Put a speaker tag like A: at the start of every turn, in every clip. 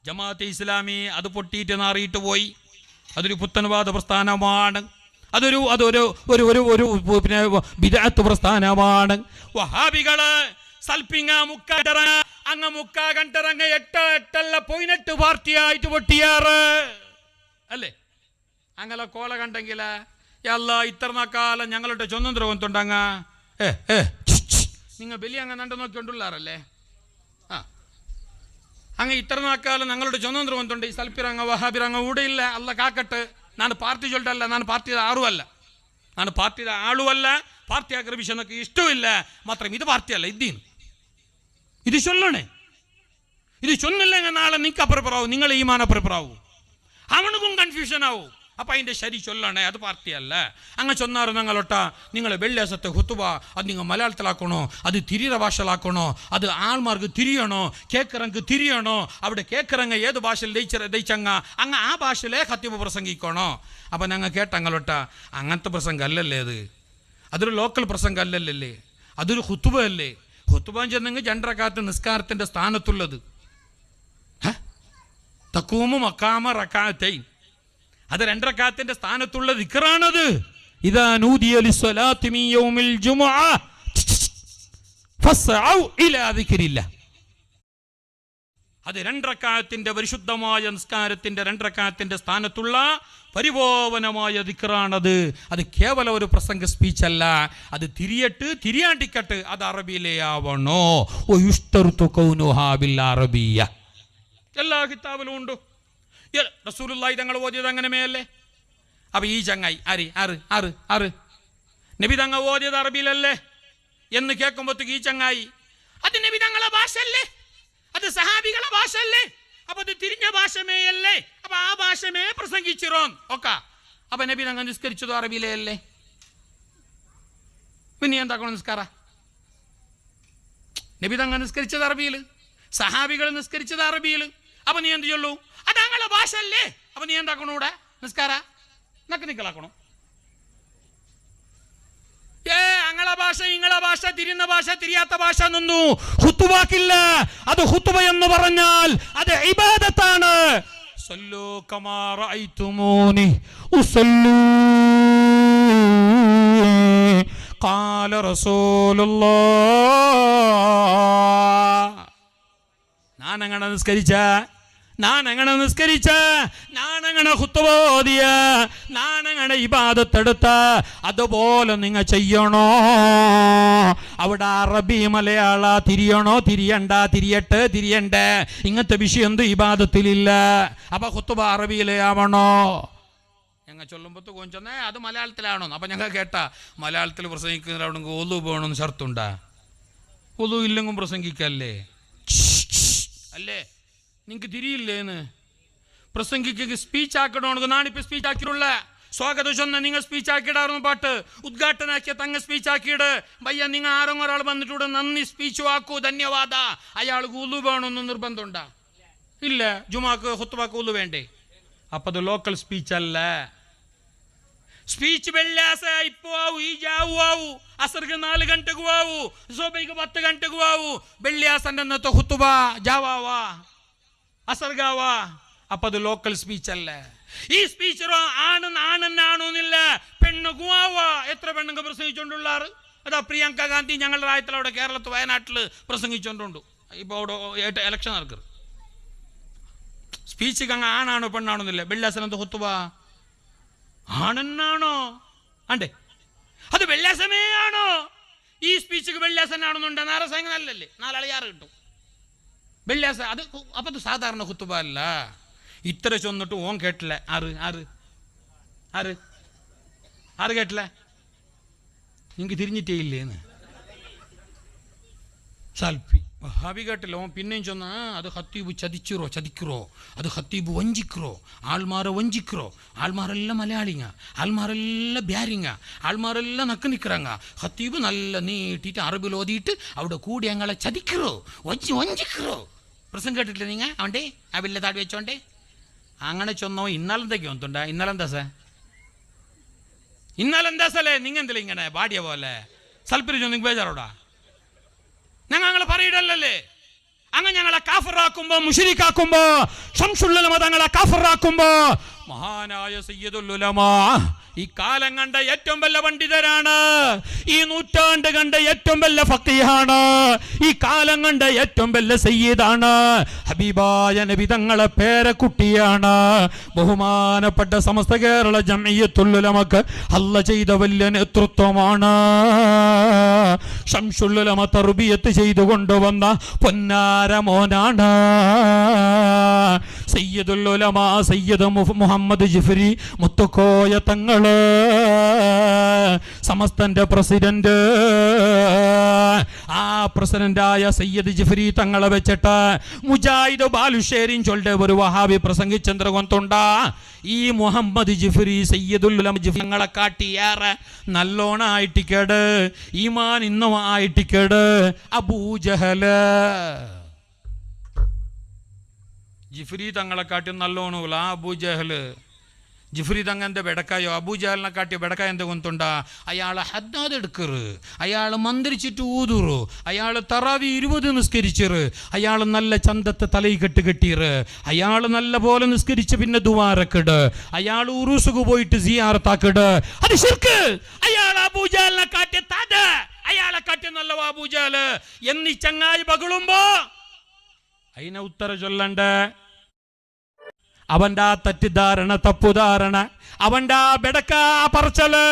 A: ജമാഅത്തെ ഇസ്ലാമി അത് പൊട്ടിയിട്ട് നാറിയിട്ട് പോയി. അതൊരു പുത്തൻവാദ പ്രസ്ഥാനമാണ്. അതൊരു പിന്നെ ബിദ്അത്ത് പ്രസ്ഥാനമാണ്. വഹാബികള് സൽപ്പിങ്ങ മുക്കാടറങ്ങ അങ്ങ് മുക്കാ കണ്ടറങ്ങ 8.8 പാർട്ടിയായിട്ട് പൊട്ടിയാറ് അല്ലേ? അങ്ങനെ കോല കണ്ടെങ്കിൽ അല്ല ഇത്ര കാലം ഞങ്ങളുടെ ചൊന്നന്ത്രം തൊണ്ടങ്ങ നിങ്ങൾ വലിയ അങ്ങ് നണ്ട നോക്കിക്കൊണ്ടുള്ളാറല്ലേ? അങ്ങ് ഇത്ര നാക്കാലം ഞങ്ങളുടെ ചൊന്നന്ത്രം തൊണ്ട് ഈ സൽപ്പിറങ്ങ വഹാബിറങ്ങ ഊടയില്ല. അല്ല കാക്കട്ട്. ನಾನು ಪಾರ್ಟಿ ಜೊಲ್ಟಲ್ಲ, ನಾನು ಪಾರ್ಟಿಯ ಆರು ಅಲ್ಲ, ನಾನು ಪಾರ್ಟಿಯ ಆಳು ಅಲ್ಲ, ಪಾರ್ಟಿ ಆಕ್ರಮಿಸೋಕ್ಕೆ ಇಷ್ಟವೂ ಇಲ್ಲ. ಮಾತ್ರ ಇದು ಪಾರ್ಟಿ ಅಲ್ಲ, ಇದ್ದೀನು ഇത് ചൊല്ലണേ. ഇത് ചൊന്നില്ലെങ്കിൽ നാളെ നിങ്ങൾക്ക് അപ്പുറപ്പുറാവും, നിങ്ങൾ ഈമാൻ അപ്പുറപ്പുറാവും, അവനക്കും കൺഫ്യൂഷൻ ആവും. അപ്പം അതിൻ്റെ ശരി ചൊല്ലണേ, അത് പാർട്ടിയല്ല. അങ്ങ് ചൊന്നാറ് ഞങ്ങളൊട്ട നിങ്ങൾ വെള്ളിയാസത്തെ ഹുത്തുബ അത് നിങ്ങൾ മലയാളത്തിലാക്കണോ, അത് തിരിയുടെ ഭാഷയിലാക്കണോ, അത് ആൾമാർക്ക് തിരിയണോ, കേക്കറങ്ങ് തിരിയണോ, അവിടെ കേക്കറങ്ങ ഏത് ഭാഷയിൽ ദയിച്ചങ്ങ അങ്ങ് ആ ഭാഷയിലേ ഖത്തീബ് പ്രസംഗിക്കണോ. അപ്പം ഞങ്ങൾ കേട്ടങ്ങളൊട്ട അങ്ങനത്തെ പ്രസംഗം അല്ലല്ലേ, അതൊരു ലോക്കൽ പ്രസംഗം അല്ലല്ലേ, അതൊരു ഹുത്തുബ അല്ലേ. ഹുത്തുബ ചെന്നെങ്കിൽ 2 റക്അത്ത് നിസ്കാരത്തിൻ്റെ സ്ഥാനത്തുള്ളത്. തഖൂമു മഖാമ റക്അത്തൈൻ, അത് 2 റക്അത്തിന്റെ സ്ഥാനത്തുള്ള ദിക്റാണത്. ഇദാ നൂദിയ ലിസ്സലാത്തി മിൻ യൗമിൽ ജുമുഅ ഫസ്ഔ ഇലാ ദിക്രില്ലാഹ്. അത് 2 റക്അത്തിന്റെ പരിശുദ്ധമായ നിസ്കാരത്തിന്റെ 2 റക്അത്തിന്റെ സ്ഥാനത്തുള്ള പരിപോവനമായ ദിക്റാണത്. അത് കേവലം ഒരു പ്രസംഗ സ്പീച്ച് അല്ല, അത് തിരിയാണ്ടിക്കട്ട് അത് അറബിയിലേ ആവണോ. ഓ യുഷ്തറുതു കൗനുഹാ ബിൽ അറബിയ്യ. എല്ലാ കിതാബിലും ഉണ്ട്. റസൂലുള്ളാഹി തങ്ങൾ ഓതിയത് അങ്ങനെ മേയല്ലേ? അപ്പം ഈ ചങ്ങായി ആറ് നബി തങ്ങൾ ഓതിയത് അറബിയിലല്ലേ എന്ന് കേൾക്കുമ്പോഴത്തേക്ക് ഈ ചങ്ങായി അത് നബി തങ്ങളെ ഭാഷയല്ലേ, അത് സഹാബികളെ ഭാഷയല്ലേ, അപ്പൊ അത് തിരിഞ്ഞ ഭാഷമേയല്ലേ, അപ്പൊ ആ ഭാഷമേ പ്രസംഗിച്ചിറോ ഒക്കെ. അപ്പൊ നബി തങ്ങൾ നിസ്കരിച്ചതോ അറബിയിലേ അല്ലേ? പിന്നെ എന്താക്കണം നിസ്കാര? നബി തങ്ങൾ നിസ്കരിച്ചത് അറബിയിൽ, സഹാബികൾ നിസ്കരിച്ചത് അറബിയിൽ. അപ്പൊ നീ എന്ത് ചൊല്ലൂ? അത് ഞങ്ങളെ ഭാഷ അല്ലേ, അപ്പൊ നീ എന്താക്കണോ ഇവിടെ നിസ്കാര നിക്കലാക്കണോ? അങ്ങളെ ഭാഷ ഇങ്ങളെ ഭാഷ, തിരിയുന്ന ഭാഷ തിരിയാത്ത ഭാഷ നിന്നു ഹുത്തുബാക്കില്ല. അത് ഹുത്തുബ എന്ന് പറഞ്ഞാൽ അത് ഇബാദത്താണ്. സല്ലൂ കമാ റഅയ്തുമൂനി ഉസല്ലൂ ഖാല റസൂലുള്ളാഹ്. ഞാൻ അങ്ങനെ നിസ്കരിച്ച, ഞാനങ്ങനെ ഹുത്തുബ ഓതിയ, ഞാനങ്ങനെ ഇബാദത്തെടുത്ത അതുപോലെ നിങ്ങൾ ചെയ്യണോ. അവിടെ അറബി മലയാള തിരിയണോ, തിരിയണ്ടേ, ഇങ്ങനത്തെ വിഷയം എന്ത് ഇബാദത്തിലില്ല. അപ്പൊ ഹുത്തുബ അറബിയിലേ ആവണോ? ഞങ്ങൾ ചൊല്ലുമ്പോൾ കൊഞ്ചൊന്നേ അത് മലയാളത്തിലാണോ? അപ്പൊ ഞങ്ങൾ കേട്ടാ മലയാളത്തിൽ പ്രസംഗിക്കുന്ന അവിടെ ഒതു പോകണമെന്ന് ഷർത്തുണ്ടാ? ഒതു ഇല്ലെങ്കിലും പ്രസംഗിക്കല്ലേ അല്ലേ? നിങ്ങൾക്ക് തിരിയില്ലേന്ന് പ്രസംഗിക്ക് സ്പീച്ച് ആക്കണമെങ്കിൽ നാണിപ്പോൾ സ്പീച്ച് ആക്കിയുള്ള സ്വാഗതം ചൊന്ന നിങ്ങൾ സ്പീച്ച് ആക്കിയിടാറുന്നു. പാട്ട് ഉദ്ഘാടനാക്കിയ തങ്ങ സ്പീച്ച് ആക്കിയിട്. ഭയ്യ നിങ്ങൾ ആരെങ്കിലും ഒരാൾ വന്നിട്ടൂടെ നന്ദി സ്പീച്ച് വാക്കൂ, ധന്യവാദ. അയാൾക്ക് ഉളു വേണമെന്ന് നിർബന്ധമുണ്ടാ? ഇല്ല. ജുമാക്ക് ഹുത്തുബാക്ക് ഉളു വേണ്ടേ? അപ്പം അത് ലോക്കൽ സ്പീച്ച് അല്ല. സ്പീച്ച് വെള്ളിയാസ ഇപ്പോൾ ആവൂ, ഈ ജാവു ആവൂ, അസർക്ക് 4 ഗಂಟೆಗೂ ആവൂ, സോബൈക്ക് 10 ഗಂಟೆಗೂ ആവൂ. വെള്ളിയാസൻ്റെ അന്നത്തെ ഹുത്തുബ ജാവാവാ അസർഗാവാ. അപ്പം അത് ലോക്കൽ സ്പീച്ച് അല്ല. ഈ സ്പീച്ചറോ ആണെന്നാണോന്നില്ല, പെണ്ണുക്കും ആവാ. എത്ര പെണ്ണുങ്ങൾ പ്രസംഗിച്ചുകൊണ്ടുള്ളാറ്? അതാ പ്രിയങ്ക ഗാന്ധി ഞങ്ങളുടെ രാജ്യത്തിൽ അവിടെ കേരളത്തിൽ വയനാട്ടിൽ പ്രസംഗിച്ചുകൊണ്ടുണ്ട്. ഇപ്പോൾ അവിടെ ഇലക്ഷൻ നടക്കുന്നത്. സ്പീച്ച് അങ്ങ് ആണാണോ പെണ്ണാണോന്നില്ല. വെള്ളിയാസനത്തെ ഹുത്തുബ ആണെന്നാണോ അണ്ടേ? അത് വെള്ളിയാസമേ ആണോ? ഈ സ്പീച്ച് വെള്ളിയാസനാണെന്നുണ്ട്. നാരസംഗം നല്ലല്ലേ, 4 അളിയാറ് കിട്ടും വെള്ളിയാസ. അത് അപ്പം അത് സാധാരണ ഹുത്തുബ അല്ല. ഇത്ര ചൊന്നിട്ട് ഓൻ കേട്ടില്ല. ആറ് കേട്ടില്ല? നിങ്ങൾക്ക് തിരിഞ്ഞിട്ടേ ഇല്ലേന്ന് സാൽപ്പി വഹാബി കേട്ടില്ല. ഓൻ പിന്നെയും ചൊന്ന അത് ഖത്തീബ് ചതിக்கிறോ, അത് ഖത്തീബ് വഞ്ചിக்கிறോ, ആൾമാരെ വഞ്ചിக்கிறോ. ആൾമാരെല്ലാം മലയാളിങ്ങ, ആൾമാരെല്ലാം ബ്യാരിങ്ങ, ആൾമാരെല്ലാം നക്ക് നിൽക്കറങ്ങ. ഖത്തീബ് നല്ല നീട്ടിയിട്ട് അറബിൽ ഓതിയിട്ട് അവിടെ കൂടി ഞങ്ങളെ ചതിக்கிறോ, വഞ്ചിக்கிறോ. പ്രസംഗം കേട്ടിട്ടില്ല നിങ്ങൾ? അവൻ്റെ ആ വലിയ താടി വെച്ചോണ്ടേ അങ്ങനെ ചൊന്നോ. ഇന്നാലെന്തൊക്കെ ഒന്നുണ്ടാ? ഇന്നാലെന്താ സലേ നിങ്ങൾ എന്തില്ല ഇങ്ങനെ ബാടിയ പോലെ സൽപ്പിരി ചൊന്നു ബേജാറോടാ? ഞങ്ങൾ പറയിടല്ലേ? അങ്ങ് ഞങ്ങളെ കാഫിറാക്കുമ്പോ, മുശ്രിക്കാക്കുമ്പോ, ശംസുൽ ഉലമ തങ്ങളെ കാഫിറാക്കുമ്പോ, മഹാനായ സയ്യിദുൽ ഉലമ ഈ കാലം കണ്ട ഏറ്റവും വലിയ പണ്ഡിതരാണ്, ഈ നൂറ്റാണ്ട് കണ്ട ഏറ്റവും വലിയ ഫഖീഹാണ്, ഈ കാലം കണ്ട ഏറ്റവും വലിയ സയ്യിദാണ്, ഹബീബായ നബി തങ്ങളെ പേരക്കുട്ടിയാണ്. ബഹുമാനപ്പെട്ട സമസ്ത കേരള ജംഇയ്യത്തുൽ ഉലമക്ക് അല്ല ചെയ്ത വലിയ നേതൃത്വമാണ്. ശംസുൽ ഉലമ തർബിയത്ത് ചെയ്തു കൊണ്ടുവന്ന പൊന്നാര മോനാണ് സയ്യിദുൽ ഉലമ സയ്യിദ് മുഹമ്മദ് ജിഫ്രി മുത്തുക്കോയ തങ്ങള്, സമസ്തന്റെ പ്രസിഡന്റ്. ആ പ്രസിഡന്റായ സയ്യിദ് ജിഫ്രി തങ്ങളെ വെച്ചിട്ട് മുജാഹിദ് ബാലുശ്ശേരിൻ ചൊല്ലെ ഒരു വഹാബി പ്രസംഗിച്ചെന്ത്ര കൊന്തുണ്ട. ഈ മുഹമ്മദ് ജിഫ്രി സയ്യിദുൽ ഉലമ ജിഫ്രി തങ്ങളെ കാട്ടിയേറെ നല്ലോണായിട്ടിക്കേട്, ഈമാൻ ഇന്നും ആയിട്ടിക്കേട് അബൂജഹല്. ജിഫ്രി തങ്ങളെ കാട്ടി നല്ലോണുള്ള അബൂജഹല്. ജിഫ്രി തങ്ങൻ്റെ ബെടക്കായോ അബൂജഹലിനെ കാട്ടിയ ബെടക്കായ എന്ത് കൊന്തുണ്ട. അയാൾ ഹദ്ദാദ് എടുക്കറ്, അയാൾ മന്ത്രിച്ചിട്ട് ഊതുറു, അയാൾ തറാവി 20 നിസ്കരിച്ചറ്, അയാൾ നല്ല ചന്തത്തെ തലയിൽ കെട്ടിറ്, അയാൾ നല്ല പോലെ നിസ്കരിച്ച് പിന്നെ ദുവാരക്കിട്, അയാൾ ഉറൂസുക്ക് പോയിട്ട് സിയാറത്താക്കിട്. അത് ശിർക്ക്. അയാൾ അബൂജഹലിനെ കാട്ടിയ തത, അയാളെ കാട്ടിയ നല്ല അബൂജഹല് എന്നീ ചങ്ങായി പകളുമ്പോ അതിനെ ഉത്തര ചൊല്ലണ്ടേ. അവന്റെ ആ തെറ്റിദ്ധാരണ, തപ്പുധാരണ, അവന്റെ ആ ബെടക്ക പറച്ചല്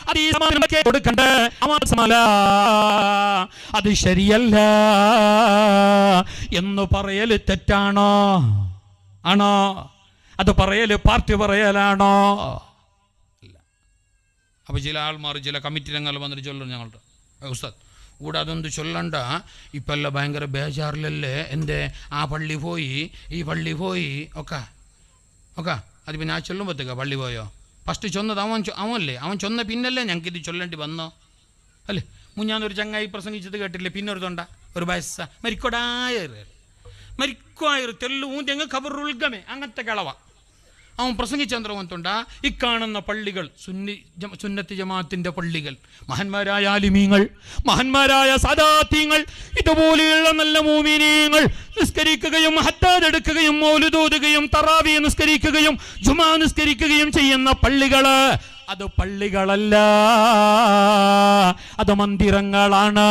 A: അത് കൊടുക്കണ്ടേ. അത് ശരിയല്ല എന്ന് പറയല് തെറ്റാണോ? ആണോ? അത് പറയല് പാർട്ടി പറയലാണോ? അല്ല. അപ്പൊ ചില ആൾമാർ ചില കമ്മിറ്റി രംഗങ്ങൾ വന്നിട്ട് ചൊല്ലും ഞങ്ങളുടെ ഉസ്താദ് കൂടെ അതൊന്നും ചൊല്ലണ്ട, ഇപ്പം എല്ലാം ഭയങ്കര ബേജാറിലല്ലേ, എൻ്റെ ആ പള്ളി പോയി ഈ പള്ളി പോയി ഒക്കെ ഒക്കെ. അത് പിന്നെ ആ ചൊല്ലുമ്പോഴത്തേക്കാ പള്ളി പോയോ? ഫസ്റ്റ് ചൊന്നത് അവനല്ലേ, അവൻ ചൊന്ന പിന്നല്ലേ ഞങ്ങൾക്ക് ഇത് ചൊല്ലേണ്ടി വന്നോ അല്ലേ? മുഞ്ഞാന്നൊരു ചങ്ങായി പ്രസംഗിച്ചത് കേട്ടില്ലേ? പിന്നെ ഒരു തൊണ്ട ഒരു വയസ്സ മരിക്കോയറ് തെല്ലു ഊന്തെങ്ങ് ഖബറുൽഗമേ അങ്ങനത്തെ കളവ അവൻ പ്രസംഗിച്ചന്ത്രവന്തുണ്ട. ഈ കാണുന്ന പള്ളികൾ സുന്നത്തി ജമാഅത്തിന്റെ പള്ളികൾ, മഹാന്മാരായ ആലിമീങ്ങൾ, മഹാന്മാരായ സദാത്യങ്ങൾ, ഇതുപോലെയുള്ള നല്ല മോമിനീങ്ങൾ നിസ്കരിക്കുകയും ഹദ്ദാദ് എടുക്കുകയും മൗലിദ് ഓതുകയും തറാവി നിസ്കരിക്കുകയും ജുമാ നിസ്കരിക്കുകയും ചെയ്യുന്ന പള്ളികള് അത് പള്ളികളല്ല, അത് മന്ദിരങ്ങളാണ്.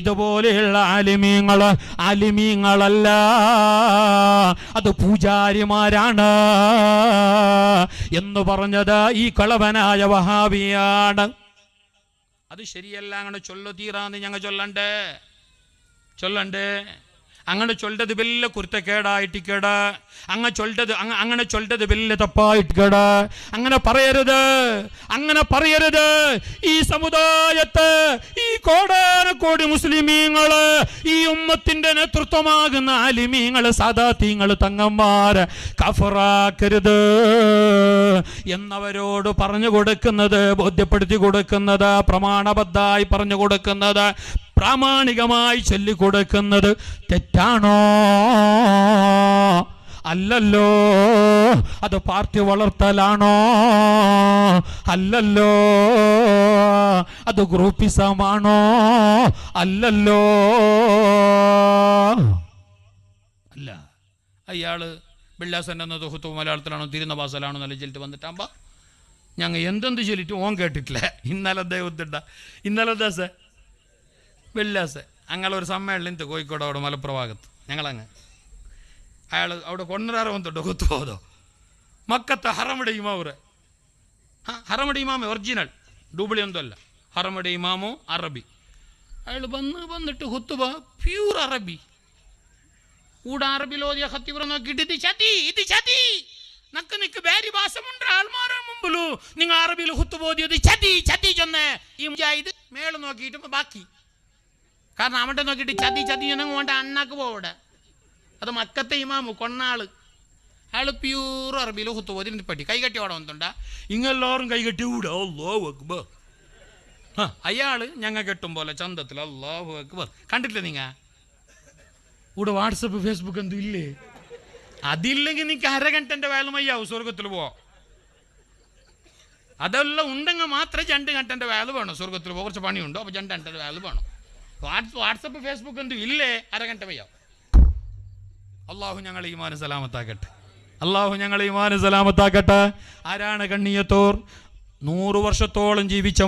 A: ഇതുപോലെയുള്ള ആലിമീങ്ങളല്ല, അത് പൂജാരിമാരാണ് എന്ന് പറഞ്ഞത് ഈ കളവനായ വഹാബിയാണ്. അത് ശരിയല്ല. അങ്ങനെ ചൊല്ലു തീരാന്ന് ഞങ്ങൾ ചൊല്ലണ്ടേ. അങ്ങനെ ചൊല്ലത് വലിയ കുരുത്തക്കേടായിട്ടിക്കേട്, അങ്ങനെ ചൊല്ലത് വലിയ തപ്പായിട്ടിക്കേട്. അങ്ങനെ പറയരുത്. ഈ സമുദായത്ത് ഈ കോടാനക്കോടി മുസ്ലിമീങ്ങള്, ഈ ഉമ്മത്തിന്റെ നേതൃത്വമാകുന്ന ആലിമീങ്ങള്, സാദാത്യങ്ങള്, തങ്ങന്മാര് കഫറാക്കരുത് എന്നവരോട് പറഞ്ഞു കൊടുക്കുന്നത്, ബോധ്യപ്പെടുത്തി കൊടുക്കുന്നത്, പ്രമാണബദ്ധായി പറഞ്ഞു കൊടുക്കുന്നത്, പ്രാമാണികമായി ചൊല്ലിക്കൊടുക്കുന്നത് തെറ്റാണോ? അല്ലല്ലോ. അത് പാർട്ടി വളർത്തലാണോ? അല്ലല്ലോ. അത് ഗ്രൂപ്പിസമാണോ? അല്ലല്ലോ. അല്ല. അയാള് ബില്ലാസൻ എന്ന തൊഹുത്തു മലയാളത്തിലാണോ തിരുനവാസലാണോ നല്ല ചൊല്ലിട്ട് വന്നിട്ടാകുമ്പോ ഞങ്ങൾ എന്തെന്ത് ചൊല്ലിട്ട് ഓൻ കേട്ടിട്ടില്ല. ഇന്നലെ ദാസ വെല്ലാസ് ഞങ്ങളൊരു സമ്മേളനത്ത് കോഴിക്കോട് അവിടെ മലപ്പുറം ഭാഗത്ത് ഞങ്ങളങ്ങ് അയാൾ അവിടെ കൊണ്ടുവരാറുണ്ട് കുത്തു പോതോ മക്കത്തെ ഹറമയുടെ ഇമാവ് ഹറമയുടെ ഇമാമ ഒറിജിനൽ ഡൂബിളി ഒന്നുമല്ല. ഹറമയുടെ ഇമാമോ അറബി. അയാൾ വന്നിട്ട് ഹുത്തുബ പ്യൂർ അറബി. കൂടെ അറബിലോതിയ ഹത്തിപുറം നോക്കിയിട്ട് ഇത് ചതി നക്ക് വേരി ഭാഷമുണ്ട് ആൾമാരെ മുമ്പിലു നിങ്ങൾ അറബിയിൽ ഹുത്തുബോധിയത് ചതി ചൊന്നേ. ഈ മുജാഹിദ് മേള് നോക്കിയിട്ട് ബാക്കി കാരണം അവൻ്റെ നോക്കിയിട്ട് ചതി എന്നങ്ങ് വേണ്ട അണ്ണാക്ക് പോവിടെ. അത് മക്കത്തെ ഇമാമു കൊണ്ണാള്. അയാൾ പ്യൂർ അറബിയിൽ ഹുത്തുബോധി പറ്റി കൈകട്ടി അവിടെ വന്നിട്ടുണ്ട. ഇങ്ങെല്ലാവരും കൈകട്ടി ഇവിടെ അല്ലാഹു അക്ബർ. അയാൾ ഞങ്ങൾ കെട്ടും പോലെ ചന്തത്തിൽ അല്ലാഹു അക്ബർ കണ്ടിട്ടില്ല നിങ്ങൾ? ഇവിടെ വാട്സപ്പ് ഫേസ്ബുക്ക് എന്തും ഇല്ലേ? അതില്ലെങ്കിൽ നിനക്ക് അരഗണ്ടൻ്റെ വേലമയ്യാവും സ്വർഗത്തിൽ പോ. അതെല്ലാം ഉണ്ടെങ്കിൽ മാത്രമേ 2 ഗണ്ടൻ്റെ വേല വേണം സ്വർഗത്തിൽ പോ. കുറച്ച് പണിയുണ്ടോ അപ്പോൾ 2 ഗണ്ടൻ്റെ വേല വേണം. വാട്സപ്പ് ഫേസ്ബുക്ക് എന്തും ഇല്ലേ? അരഗണ്ട വയ്യ. അള്ളാഹു ഞങ്ങൾ ഈമാൻ സലാമത്താക്കട്ടെ. അള്ളാഹു ഞങ്ങൾ ഈമാൻ സലാമത്താക്കട്ടെ. ആരാണ് കണ്ണിയത്തോർ? 100 വർഷത്തോളം ജീവിച്ച